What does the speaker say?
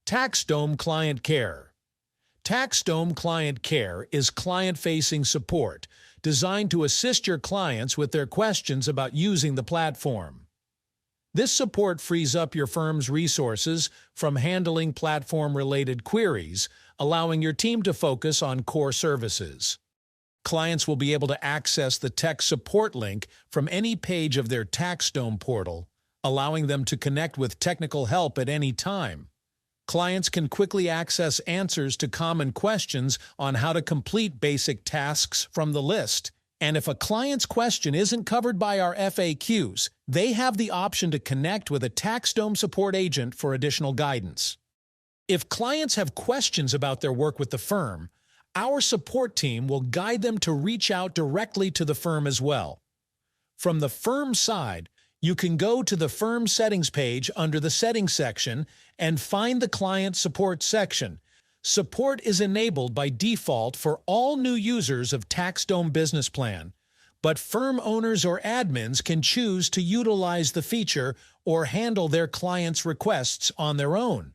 TaxDome Client Care. TaxDome Client Care is client-facing support designed to assist your clients with their questions about using the platform. This support frees up your firm's resources from handling platform-related queries, allowing your team to focus on core services. Clients will be able to access the tech support link from any page of their TaxDome portal, allowing them to connect with technical help at any time. Clients can quickly access answers to common questions on how to complete basic tasks from the list. And if a client's question isn't covered by our FAQs, they have the option to connect with a TaxDome support agent for additional guidance. If clients have questions about their work with the firm, our support team will guide them to reach out directly to the firm as well. From the firm side, you can go to the firm settings page under the settings section and find the client support section. Support is enabled by default for all new users of TaxDome Business Plan, but firm owners or admins can choose to utilize the feature or handle their clients' requests on their own.